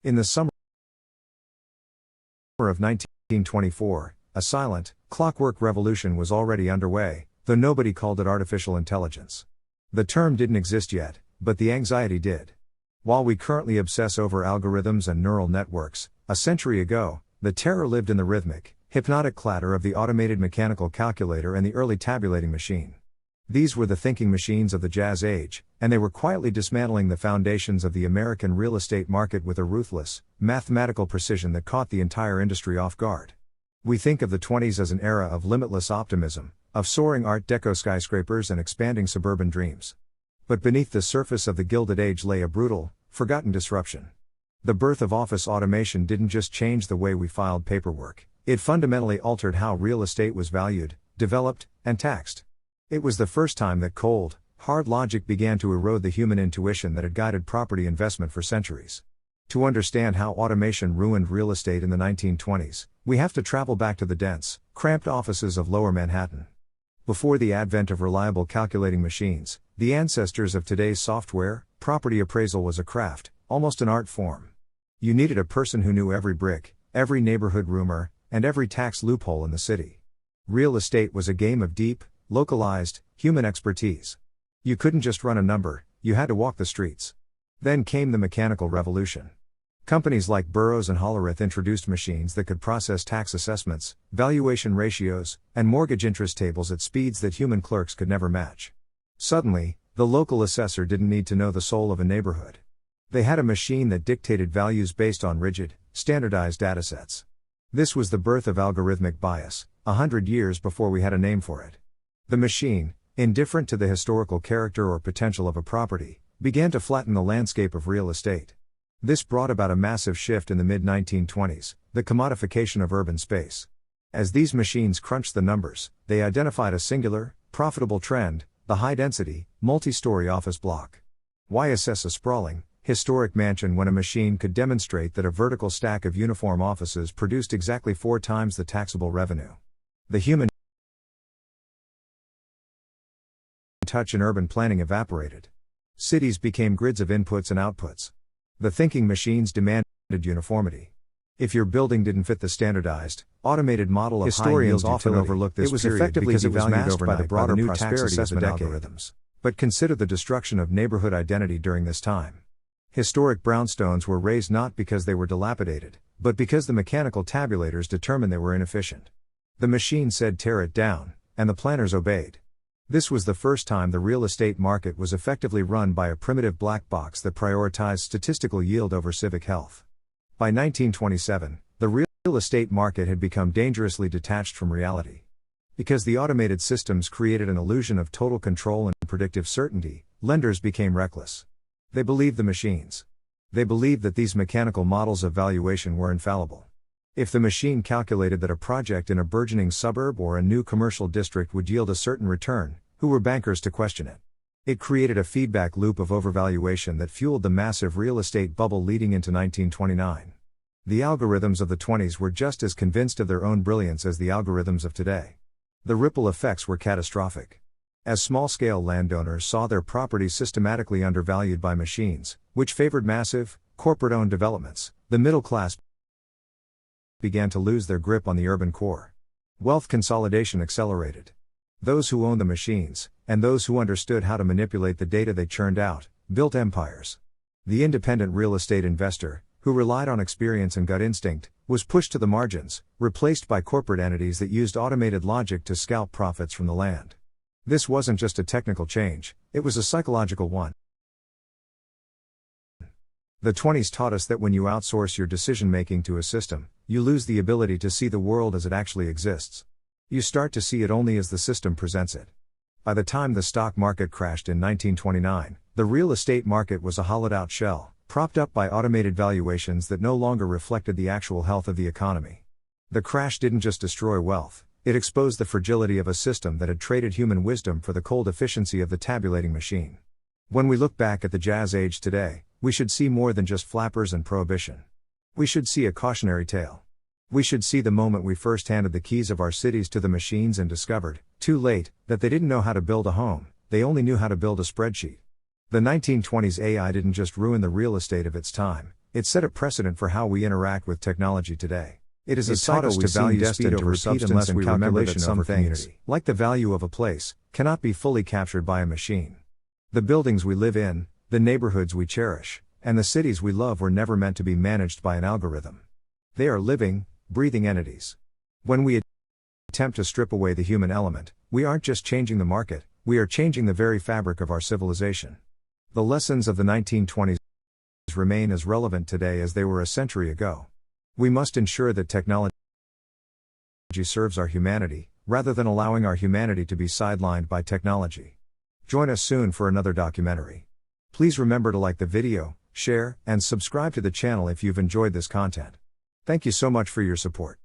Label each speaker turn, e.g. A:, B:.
A: In the summer of 1924, a silent, clockwork revolution was already underway, though nobody called it artificial intelligence. The term didn't exist yet, but the anxiety did. While we currently obsess over algorithms and neural networks, a century ago, the terror lived in the rhythmic, hypnotic clatter of the automated mechanical calculator and the early tabulating machine. These were the thinking machines of the Jazz Age, and they were quietly dismantling the foundations of the American real estate market with a ruthless, mathematical precision that caught the entire industry off guard. We think of the 20s as an era of limitless optimism, of soaring Art Deco skyscrapers and expanding suburban dreams. But beneath the surface of the Gilded Age lay a brutal, forgotten disruption. The birth of office automation didn't just change the way we filed paperwork, it fundamentally altered how real estate was valued, developed, and taxed. It was the first time that cold, hard logic began to erode the human intuition that had guided property investment for centuries. To understand how automation ruined real estate in the 1920s, we have to travel back to the dense, cramped offices of Lower Manhattan. Before the advent of reliable calculating machines, the ancestors of today's software, property appraisal was a craft, almost an art form. You needed a person who knew every brick, every neighborhood rumor, and every tax loophole in the city. Real estate was a game of deep, localized, human expertise. You couldn't just run a number, you had to walk the streets. Then came the mechanical revolution. Companies like Burroughs and Hollerith introduced machines that could process tax assessments, valuation ratios, and mortgage interest tables at speeds that human clerks could never match. Suddenly, the local assessor didn't need to know the soul of a neighborhood. They had a machine that dictated values based on rigid, standardized datasets. This was the birth of algorithmic bias, 100 years before we had a name for it. The machine, indifferent to the historical character or potential of a property, began to flatten the landscape of real estate. This brought about a massive shift in the mid-1920s, the commodification of urban space. As these machines crunched the numbers, they identified a singular, profitable trend: the high-density, multi-story office block. Why assess a sprawling, historic mansion when a machine could demonstrate that a vertical stack of uniform offices produced exactly 4 times the taxable revenue? The human touch in urban planning evaporated. Cities became grids of inputs and outputs. The thinking machines demanded uniformity. If your building didn't fit the standardized, automated model of
B: Historians
A: high-yield
B: often
A: utility,
B: overlook this
A: it was
B: period
A: effectively
B: because it was
A: devalued
B: masked by the
A: overnight
B: broader
A: new
B: prosperity
A: tax
B: of the
A: assessment
B: decade.
A: algorithms. But consider the destruction of neighborhood identity during this time. Historic brownstones were raised not because they were dilapidated, but because the mechanical tabulators determined they were inefficient. The machine said tear it down, and the planners obeyed. This was the first time the real estate market was effectively run by a primitive black box that prioritized statistical yield over civic health. By 1927, the real estate market had become dangerously detached from reality. Because the automated systems created an illusion of total control and predictive certainty, lenders became reckless. They believed the machines. They believed that these mechanical models of valuation were infallible. If the machine calculated that a project in a burgeoning suburb or a new commercial district would yield a certain return, who were bankers to question it? It created a feedback loop of overvaluation that fueled the massive real estate bubble leading into 1929. The algorithms of the 20s were just as convinced of their own brilliance as the algorithms of today. The ripple effects were catastrophic. As small-scale landowners saw their properties systematically undervalued by machines, which favored massive, corporate-owned developments, the middle class began to lose their grip on the urban core. Wealth consolidation accelerated. Those who owned the machines, and those who understood how to manipulate the data they churned out, built empires. The independent real estate investor, who relied on experience and gut instinct, was pushed to the margins, replaced by corporate entities that used automated logic to scalp profits from the land. This wasn't just a technical change, it was a psychological one. The 20s taught us that when you outsource your decision-making to a system, you lose the ability to see the world as it actually exists. You start to see it only as the system presents it. By the time the stock market crashed in 1929, the real estate market was a hollowed-out shell, propped up by automated valuations that no longer reflected the actual health of the economy. The crash didn't just destroy wealth, it exposed the fragility of a system that had traded human wisdom for the cold efficiency of the tabulating machine. When we look back at the Jazz Age today, we should see more than just flappers and prohibition. We should see a cautionary tale. We should see the moment we first handed the keys of our cities to the machines and discovered, too late, that they didn't know how to build a home, they only knew how to build a spreadsheet. The 1920s AI didn't just ruin the real estate of its time, It set a precedent for how we interact with technology today. It is a cycle
B: cycle
A: we
B: we
A: value
B: seem
A: speed
B: destined to
A: over
B: repeat
A: substance
B: unless
A: and
B: we remember
A: calculation
B: that some
A: over
B: things,
A: community. Like the value of a place, cannot be fully captured by a machine. The buildings we live in, the neighborhoods we cherish, and the cities we love were never meant to be managed by an algorithm. They are living, breathing entities. When we attempt to strip away the human element, we aren't just changing the market, we are changing the very fabric of our civilization. The lessons of the 1920s remain as relevant today as they were a century ago. We must ensure that technology serves our humanity, rather than allowing our humanity to be sidelined by technology. Join us soon for another documentary. Please remember to like the video, share, and subscribe to the channel if you've enjoyed this content. Thank you so much for your support.